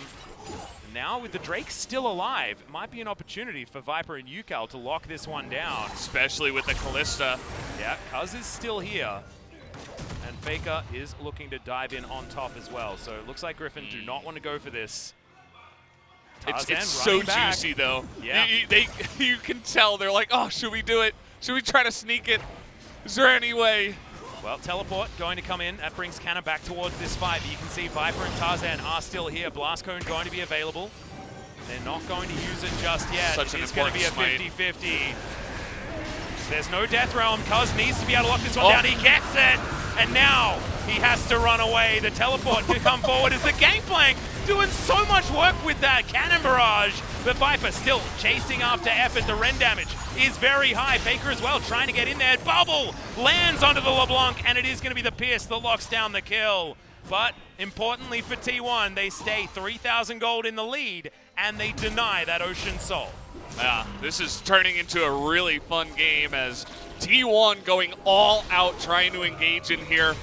Now, with the Drake still alive, it might be an opportunity for Viper and Yukao to lock this one down. Especially with the Callista. Yeah, Cuz is still here. And Faker is looking to dive in on top as well. So it looks like Griffin do not want to go for this. It's so juicy, though. Yeah. You can tell. They're like, oh, should we do it? Should we try to sneak it? Is there any way? Well, Teleport going to come in. That brings Canna back towards this fight. But you can see Viper and Tarzan are still here. Blast Cone going to be available. They're not going to use it just yet. It's going to be a 50-50. There's no Death Realm. Cuz needs to be able to lock this one down. He gets it. And now he has to run away. The Teleport to come forward as the Gangplank doing so much work with that Cannon Barrage. But Viper still chasing after Effort. The Ren damage is very high. Faker as well trying to get in there. Bubble lands onto the LeBlanc, and it is going to be the Pierce that locks down the kill. But importantly for T1, they stay 3,000 gold in the lead, and they deny that Ocean Soul. Yeah, this is turning into a really fun game as T1 going all out trying to engage in here.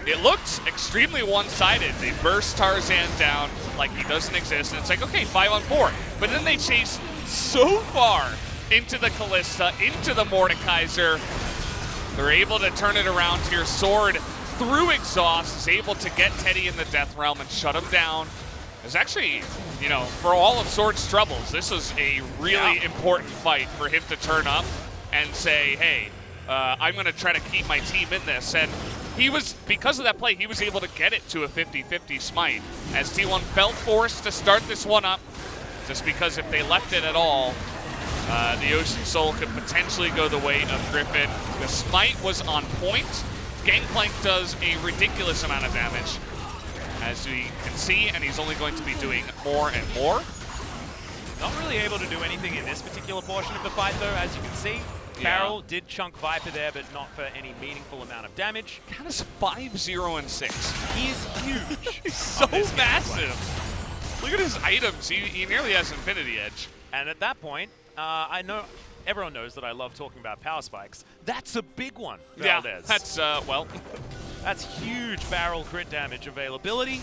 It looked extremely one-sided. They burst Tarzan down like he doesn't exist, and it's like, okay, 5-on-4. But then they chase so far into the Callista, into the Mordekaiser. They're able to turn it around here. Sword through exhaust is able to get Teddy in the Death Realm and shut him down. It's actually, you know, for all of Sword's troubles, this was a really important fight for him to turn up and say, hey, I'm going to try to keep my team in this. And he was, because of that play, he was able to get it to a 50-50 smite, as T1 felt forced to start this one up, just because if they left it at all, the Ocean Soul could potentially go the way of Griffin. The smite was on point. Gangplank does a ridiculous amount of damage, as we can see, and he's only going to be doing more and more. Not really able to do anything in this particular portion of the fight, though, as you can see. Barrel did chunk Viper there, but not for any meaningful amount of damage. Count is 5-0-6. He is huge. He's so massive. Look at his items. He nearly has Infinity Edge. And at that point, I know everyone knows that I love talking about power spikes. That's a big one. Yeah, Valdez. that's, well. That's huge barrel crit damage availability.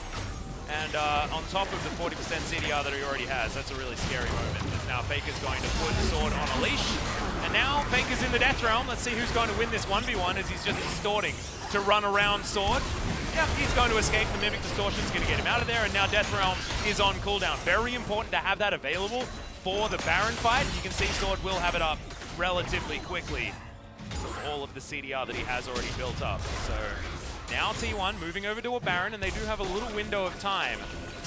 And on top of the 40% CDR that he already has, that's a really scary moment. As now Faker's going to put Sword on a leash. And now Faker's in the Death Realm. Let's see who's going to win this 1v1 as he's just distorting to run around Sword. Yep, he's going to escape. The Mimic Distortion's going to get him out of there. And now Death Realm is on cooldown. Very important to have that available for the Baron fight. You can see Sword will have it up relatively quickly with all of the CDR that he has already built up. So now T1 moving over to a Baron, and they do have a little window of time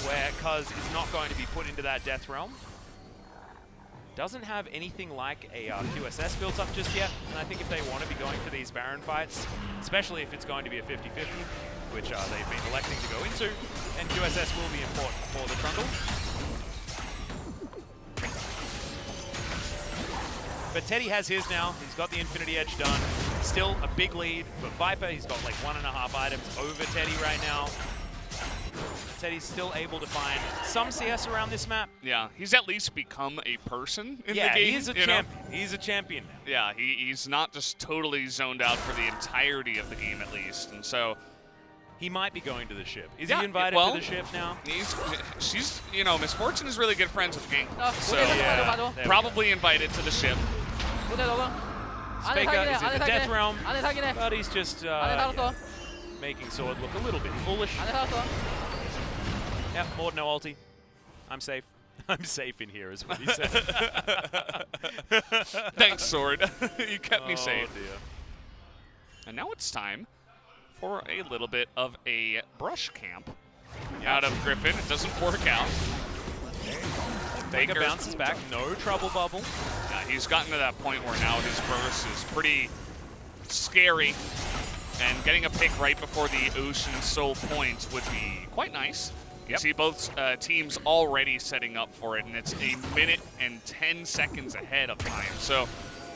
where Cuz is not going to be put into that Death Realm. Doesn't have anything like a QSS built up just yet, and I think if they want to be going for these Baron fights, especially if it's going to be a 50-50, which they've been electing to go into, then QSS will be important for the Trundle. But Teddy has his now. He's got the Infinity Edge done. Still a big lead for Viper. He's got like 1.5 items over Teddy right now. Teddy's still able to find some CS around this map. Yeah, he's at least become a person in the game. Yeah, he's a champion. He's a champion now. Yeah, he's not just totally zoned out for the entirety of the game at least. And so he might be going to the ship. Is yeah, he invited to the ship now? She's, you know, Miss Fortune is really good friends with Gang. So yeah, probably invited to the ship. Faker is in the Death Realm, but he's just making Sword look a little bit foolish. Yep, more no ulti. I'm safe. I'm safe in here is what he said. Thanks, Sword. You kept me safe. Dear. And now it's time for a little bit of a brush camp out of Griffin. It doesn't work out. Faker bounces back, no trouble bubble. Yeah, he's gotten to that point where now his burst is pretty scary, and getting a pick right before the Ocean Soul point would be quite nice. You see both teams already setting up for it, and it's 1 minute and 10 seconds ahead of time. So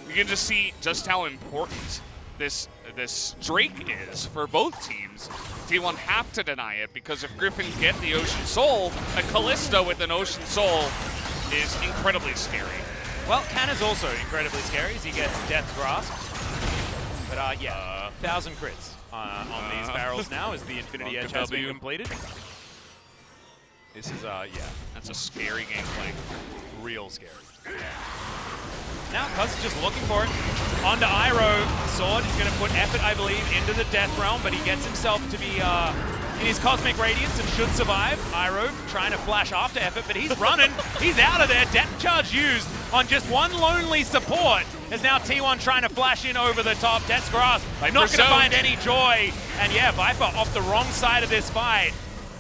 you can just see just how important this Drake is for both teams. T1 have to deny it, because if Griffin get the Ocean Soul, a Kalista with an Ocean Soul is incredibly scary. Well, Canna's also incredibly scary as he gets Death Grasp. But yeah, 1,000 crits on these barrels now as the Infinity Edge has been completed. This is, yeah. That's a scary gameplay. Real scary. Now Cuz is just looking for it. Onto Iroh. Sword is going to put effort, I believe, into the Death Realm, but he gets himself to be in his Cosmic Radiance and should survive. Iroh trying to flash after effort, but he's running. He's out of there. Death Charge used on just one lonely support. As now T1 trying to flash in over the top. Death's Grasp not going to find any joy. And yeah, Viper off the wrong side of this fight.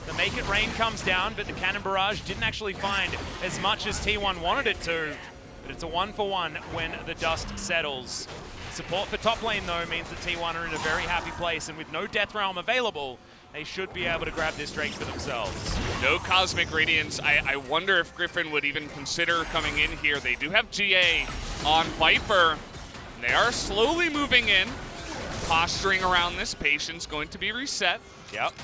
The Make It Rain comes down, but the Cannon Barrage didn't actually find as much as T1 wanted it to. But it's a 1-for-1 when the dust settles. Support for top lane, though, means that T1 are in a very happy place, and with no Death Realm available, they should be able to grab this Drake for themselves. No Cosmic Radiance. I wonder if Griffin would even consider coming in here. They do have GA on Viper. They are slowly moving in, posturing around this. Patience going to be reset. Yep.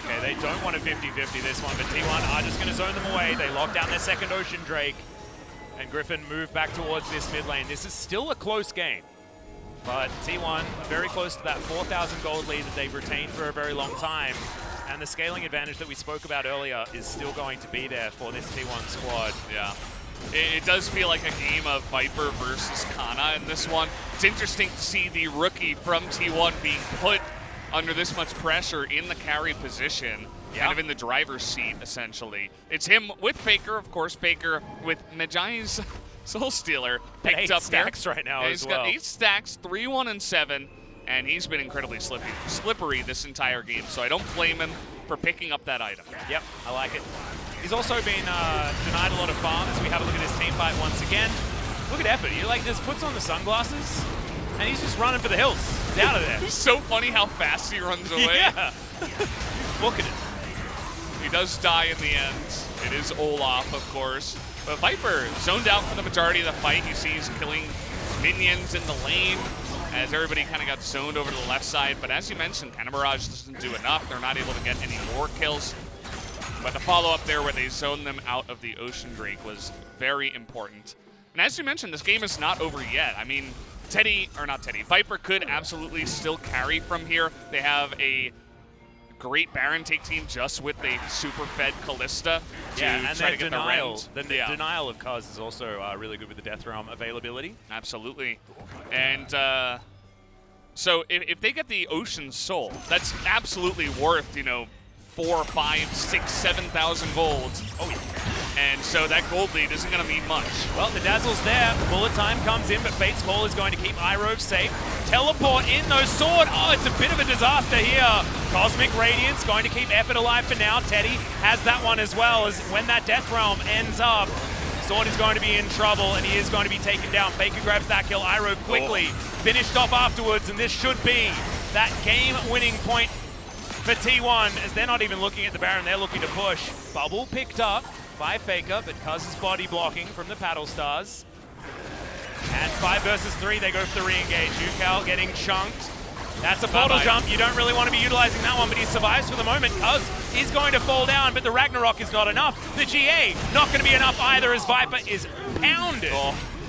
Okay, they don't want a 50-50 this one, but T1 are just going to zone them away. They lock down their second Ocean Drake, and Griffin move back towards this mid lane. This is still a close game, but T1 very close to that 4,000 gold lead that they've retained for a very long time, and the scaling advantage that we spoke about earlier is still going to be there for this T1 squad. Yeah. It does feel like a game of Viper versus Kana in this one. It's interesting to see the rookie from T1 being put under this much pressure in the carry position, kind of in the driver's seat, essentially. It's him with Faker, of course. Faker with Mejai's Soul Stealer picked up stacks there. right now Yeah, as well. He's got 8 stacks, 3, 1, and 7, and he's been incredibly slippery this entire game, so I don't blame him for picking up that item. Yep, I like it. He's also been denied a lot of farms. We have a look at his team fight once again. Look at effort. He like just puts on the sunglasses, and he's just running for the hills. He's out of there. It's so funny how fast he runs away. Yeah. Look at it. He does die in the end. It is Olaf, of course. But Viper zoned out for the majority of the fight. You see he's killing minions in the lane as everybody kind of got zoned over to the left side. But as you mentioned, Cannon Barrage doesn't do enough. They're not able to get any more kills. But the follow-up there where they zoned them out of the Ocean Drake was very important. And as you mentioned, this game is not over yet. I mean, Viper could absolutely still carry from here. They have a great Baron take team just with a super fed Kalista to try to get the denial of Kaz is also really good with the Death Realm availability. Absolutely. And so if they get the Ocean Soul, that's absolutely worth, 4, 5, 6, 7,000 gold. Oh yeah. And so that gold lead isn't going to mean much. Well, the Dazzle's there. Bullet time comes in, but Fate's Call is going to keep iRove safe. Teleport in, though. Sword. Oh, it's a bit of a disaster here. Cosmic Radiance going to keep Effort alive for now. Teddy has that one as well, as when that Death Realm ends up, Sword is going to be in trouble, and he is going to be taken down. Faker grabs that kill. iRove quickly finished off afterwards, and this should be that game-winning point for T1, as they're not even looking at the Baron. They're looking to push. Bubble picked up by Faker, but Cuz is body blocking from the Paddle Stars. And 5 versus 3, they go for the re-engage. Yukal getting chunked. That's a portal jump. You don't really want to be utilizing that one, but he survives for the moment. Cuz is going to fall down, but the Ragnarok is not enough. The GA not going to be enough either, as Viper is pounded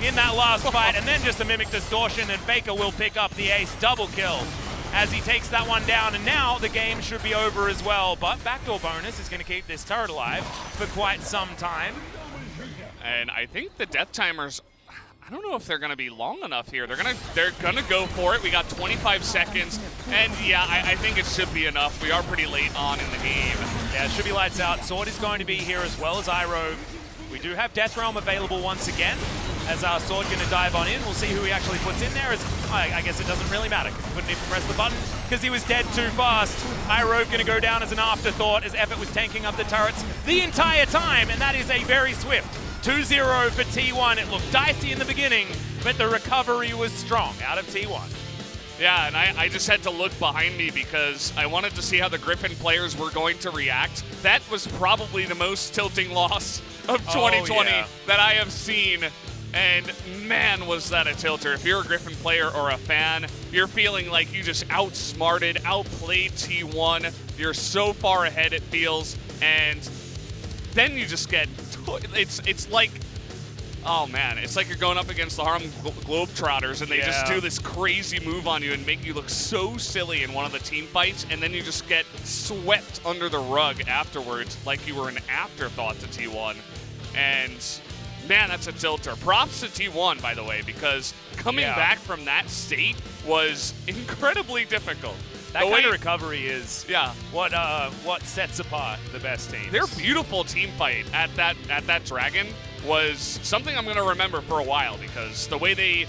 in that last fight. And then just a Mimic Distortion, and Faker will pick up the ace. Double kill as he takes that one down, and now the game should be over as well. But backdoor bonus is going to keep this turret alive for quite some time. And I think the death timers, I don't know if they're going to be long enough here. They're gonna go for it. We got 25 seconds, and yeah, I think it should be enough. We are pretty late on in the game. Yeah, it should be lights out. Sword is going to be here as well as iRove. We do have Death Realm available once again, as our Sword going to dive on in. We'll see who he actually puts in there. I guess it doesn't really matter, because he couldn't even press the button because he was dead too fast. iRove going to go down as an afterthought, as Effort was tanking up the turrets the entire time, and that is a very swift 2-0 for T1. It looked dicey in the beginning, but the recovery was strong out of T1. Yeah, and I just had to look behind me because I wanted to see how the Griffin players were going to react. That was probably the most tilting loss of 2020 that I have seen. And man, was that a tilter. If you're a Griffin player or a fan, you're feeling like you just outsmarted, outplayed T1. You're so far ahead, it feels. And then you just get, it's like, oh man, it's like you're going up against the Harlem Globetrotters and they just do this crazy move on you and make you look so silly in one of the team fights, and then you just get swept under the rug afterwards like you were an afterthought to T1. And man, that's a tilter. Props to T1, by the way, because coming back from that state was incredibly difficult. That kind of recovery is what sets apart the best teams. Their beautiful team fight at that Dragon was something I'm going to remember for a while, because the way they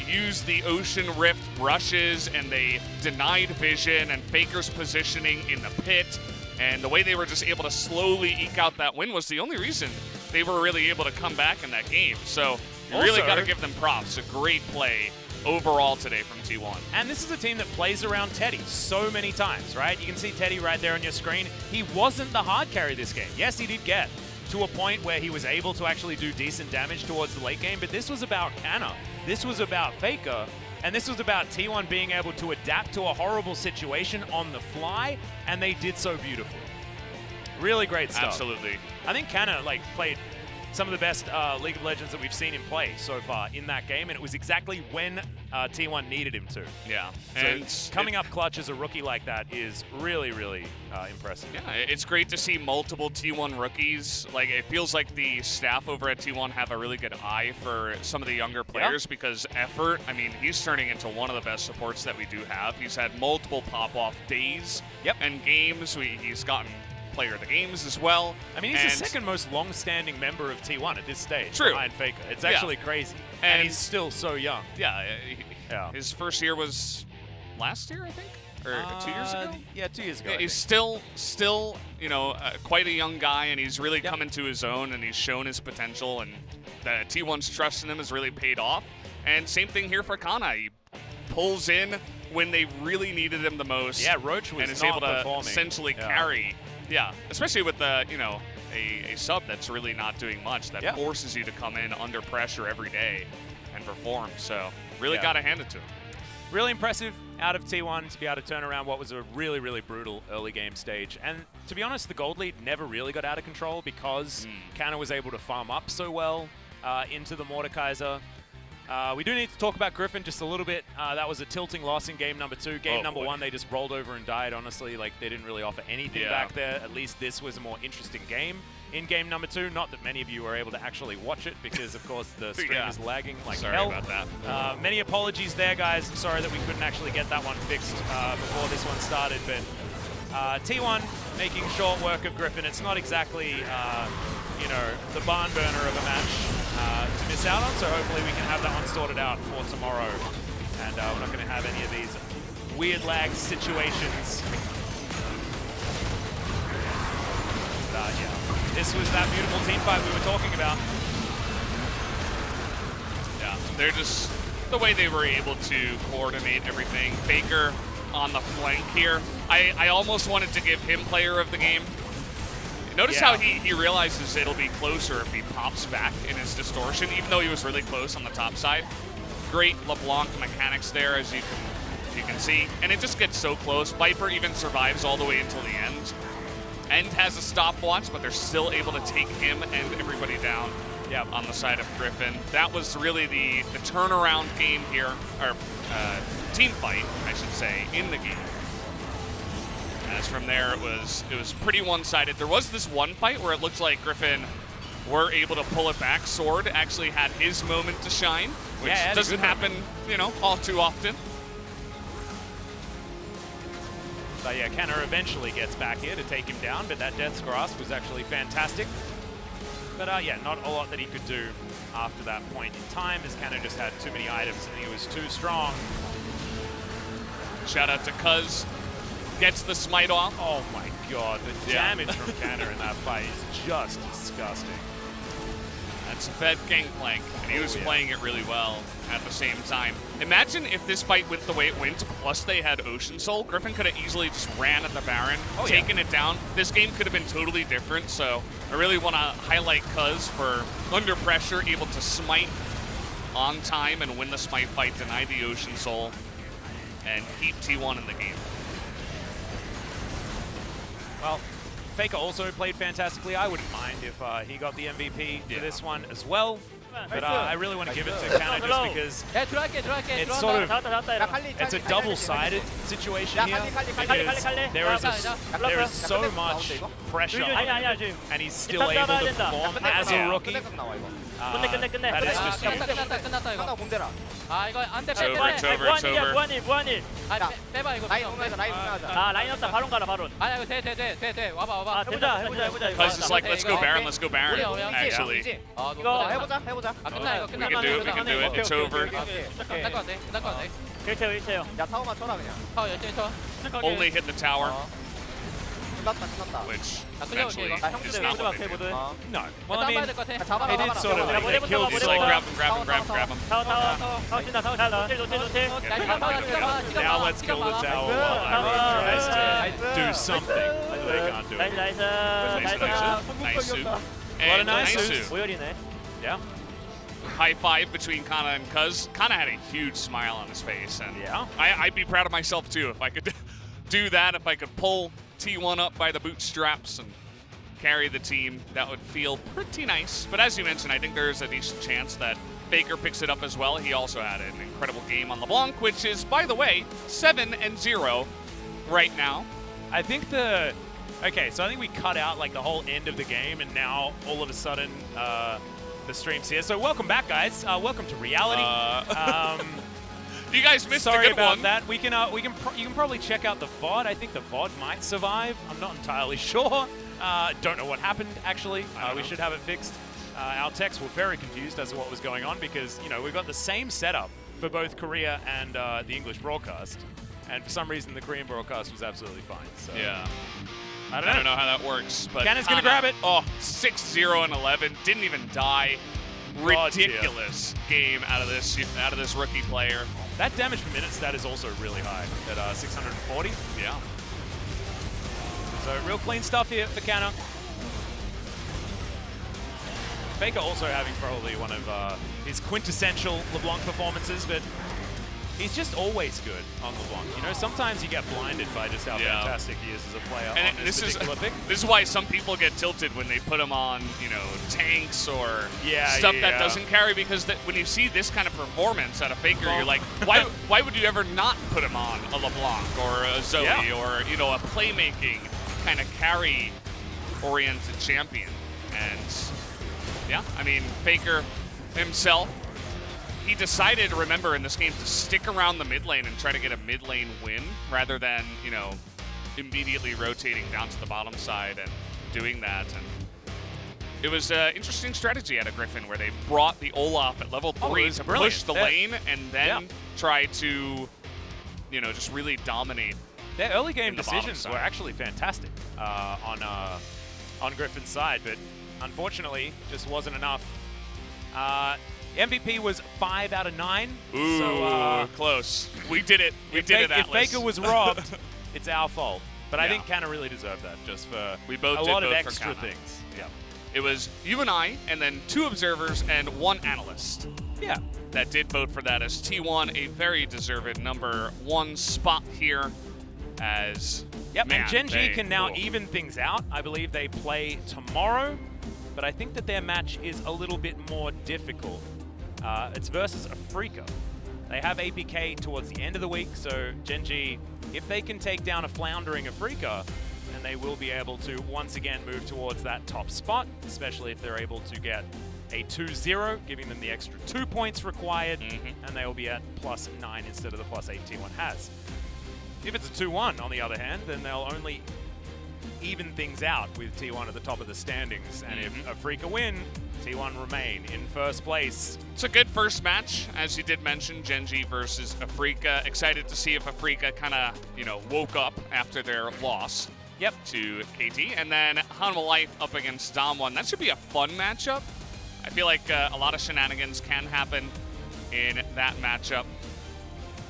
used the Ocean Rift brushes and they denied vision and Faker's positioning in the pit, and the way they were just able to slowly eke out that win was the only reason they were really able to come back in that game. So you really got to give them props. A great play overall today from T1. And this is a team that plays around Teddy so many times, right? You can see Teddy right there on your screen. He wasn't the hard carry this game. Yes, he did get to a point where he was able to actually do decent damage towards the late game, but this was about Canna. This was about Faker, and this was about T1 being able to adapt to a horrible situation on the fly, and they did so beautifully. Really great stuff. Absolutely. I think Canna played some of the best League of Legends that we've seen him play so far in that game, and it was exactly when T1 needed him to. Yeah, So and coming up clutch as a rookie like that is really, really impressive. yeah, it's great to see multiple T1 rookies. Like, it feels like the staff over at T1 have a really good eye for some of the younger players because effort, I mean, he's turning into one of the best supports that we do have. He's had multiple pop-off days and games. He's gotten player of the games as well. I mean, he's the second most long-standing member of T1 at this stage. True. Behind Faker. It's actually crazy. And he's still so young. Yeah, his first year was last year, I think? Or 2 years ago? Yeah, 2 years ago. Yeah, I he's think. still, you know, quite a young guy, and he's really come into his own, and he's shown his potential, and the T1's trust in him has really paid off. And same thing here for Kana. He pulls in when they really needed him the most. Yeah, Roach was and is not able to performing. essentially carry. Yeah, especially with the, you know, a sub that's really not doing much, that forces you to come in under pressure every day and perform. So really got to hand it to him. Really impressive out of T1 to be able to turn around what was a really, really brutal early game stage. And to be honest, the gold lead never really got out of control because Kana was able to farm up so well into the Mordekaiser. We do need to talk about Griffin just a little bit. That was a tilting loss in game number 2. Game number 1, they just rolled over and died, honestly. Like, they didn't really offer anything back there. At least this was a more interesting game in game number 2. Not that many of you were able to actually watch it because, of course, the stream is lagging like hell. Sorry about that. Many apologies there, guys. I'm sorry that we couldn't actually get that one fixed before this one started. But T1 making short work of Griffin. It's not exactly, you know, the barn burner of a match to miss out on, so hopefully we can have that one sorted out for tomorrow. And we're not going to have any of these weird lag situations. But, yeah, this was that beautiful team fight we were talking about. Yeah, they're just the way they were able to coordinate everything. Faker on the flank here. I almost wanted to give him player of the game. Notice how he realizes it'll be closer if he pops back in his distortion, even though he was really close on the top side. Great LeBlanc mechanics there, as you can see. And it just gets so close. Viper even survives all the way until the end. End has a stopwatch, but they're still able to take him and everybody down on the side of Griffin. That was really the turnaround game here, or team fight, I should say, in the game. As from there, it was pretty one-sided. There was this one fight where it looked like Griffin were able to pull it back. Sword actually had his moment to shine, which doesn't happen, you know, all too often. But yeah, Kana eventually gets back here to take him down, but that Death's Grasp was actually fantastic. But yeah, not a lot that he could do after that point in time, as Kana just had too many items and he was too strong. Shout out to Cuz. Gets the smite off. Oh my god, the damage from Kana in that fight is just disgusting. That's Fed Gangplank, and he was playing it really well at the same time. Imagine if this fight went the way it went, plus they had Ocean Soul. Griffin could have easily just ran at the Baron, taken it down. This game could have been totally different, so I really want to highlight Cuz for under pressure, able to smite on time and win the smite fight, deny the Ocean Soul, and keep T1 in the game. Well, Faker also played fantastically. I wouldn't mind if he got the MVP for this one as well. But I really want to give it to Kana just because it's sort of, it's a double-sided situation here because there is so much pressure on him and he's still able to perform as a rookie. That is just huge. It's over, it's over, it's over. Cuz is like, let's go Baron, actually. We can do it, it's over. Only hit the tower, which eventually is not what they do. No. Well, I mean, it is sort of like they killed It's it like all. grab him. Now let's kill the tower while Irene tries to do something. They can't do it. Nice suit. What a nice suit. Yeah. High five between Kana and Cuz. Kana had a huge smile on his face, and I'd be proud of myself too if I could do that, if I could pull T1 up by the bootstraps and carry the team, that would feel pretty nice. But as you mentioned, I think there's a decent chance that Faker picks it up as well. He also had an incredible game on LeBlanc, which is, by the way, 7-0 right now. I think okay, so I think we cut out like the whole end of the game, and now all of a sudden the stream's here. So welcome back, guys. Welcome to reality. You guys missed Sorry a good about one. that. You can probably check out the VOD. I think the VOD might survive. I'm not entirely sure. Don't know what happened actually. We should have it fixed. Our techs were very confused as to what was going on because we've got the same setup for both Korea and the English broadcast, and for some reason the Korean broadcast was absolutely fine. So Yeah. I I don't know how that works, but Cannon's gonna grab it. Oh, 6-0 and 11. Didn't even die. God, Ridiculous game out of this rookie player. That damage per minute stat is also really high at 640. Yeah. So real clean stuff here for Canna. Faker also having probably one of his quintessential LeBlanc performances, but he's just always good on LeBlanc. Sometimes you get blinded by just how fantastic he is as a player And on this particular pick. This is why some people get tilted when they put him on, tanks or stuff that doesn't carry, because when you see this kind of performance out of Faker, you're like, why would you ever not put him on a LeBlanc or a Zoe or a playmaking kind of carry-oriented champion? And yeah, I mean, Faker himself, he decided, remember, in this game to stick around the mid lane and try to get a mid lane win rather than, immediately rotating down to the bottom side and doing that. And it was an interesting strategy out of Griffin where they brought the Olaf at level 3 to push the lane and then try to, just really dominate. Their early game decisions were actually fantastic on Griffin's side, but unfortunately just wasn't enough. MVP was 5 out of 9. Ooh, so, close. We did it. We did it, If Atlas. Faker was robbed, it's our fault. But I think Canna really deserved that, just for we both a did lot of vote extra for Canna. things. Yeah. It was you and I, and then 2 observers and 1 analyst. Yeah. That did vote for that as T1, a very deserved number 1 spot here. As and Gen G can now even things out. I believe they play tomorrow, but I think that their match is a little bit more difficult. It's versus Afrika. They have APK towards the end of the week, so Gen G, if they can take down a floundering Afrika, then they will be able to once again move towards that top spot, especially if they're able to get a 2-0, giving them the extra 2 points required, and they will be at +9 instead of the +8 T1 has. If it's a 2-1, on the other hand, then they'll only even things out with T1 at the top of the standings, and if Afrika win, T1 remain in first place. It's a good first match, as you did mention, Gen G versus Afrika. Excited to see if Afrika kind of, woke up after their loss to KT. And then Hanwha Life up against Damwon. That should be a fun matchup. I feel like a lot of shenanigans can happen in that matchup.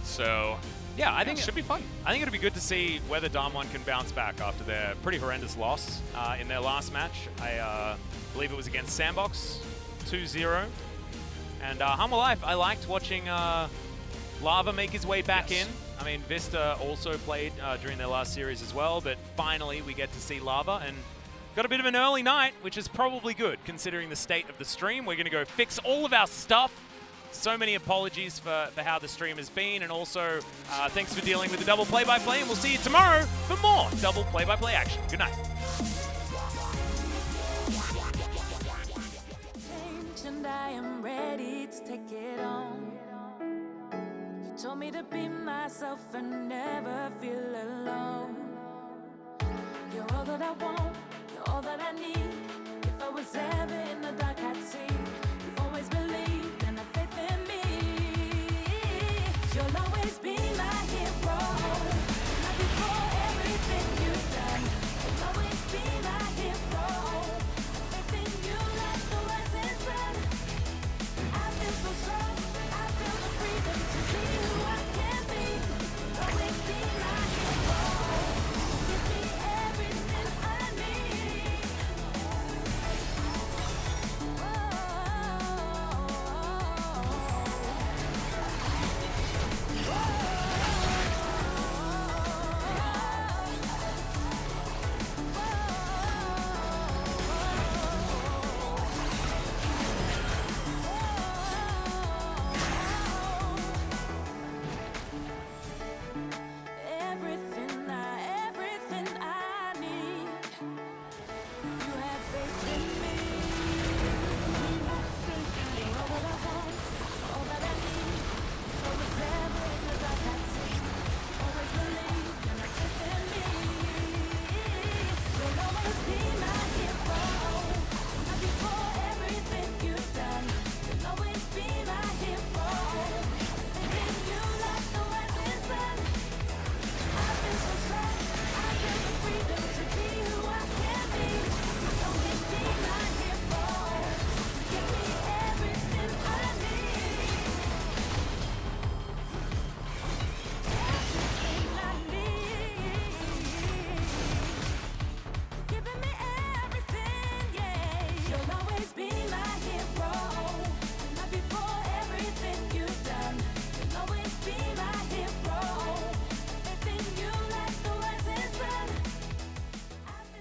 So yeah, I think it should be fun. I think it'll be good to see whether Damwon can bounce back after their pretty horrendous loss in their last match. I believe it was against Sandbox, 2-0. And Hanwha Life, I liked watching Lava make his way back in. I mean, Vista also played during their last series as well, but finally we get to see Lava, and got a bit of an early night, which is probably good considering the state of the stream. We're going to go fix all of our stuff. So many apologies for how the stream has been, and also thanks for dealing with the double play-by-play, and we'll see you tomorrow for more double play-by-play action. Good night. And I am ready to take it on. You told me to be myself and never feel alone. You're all that I want.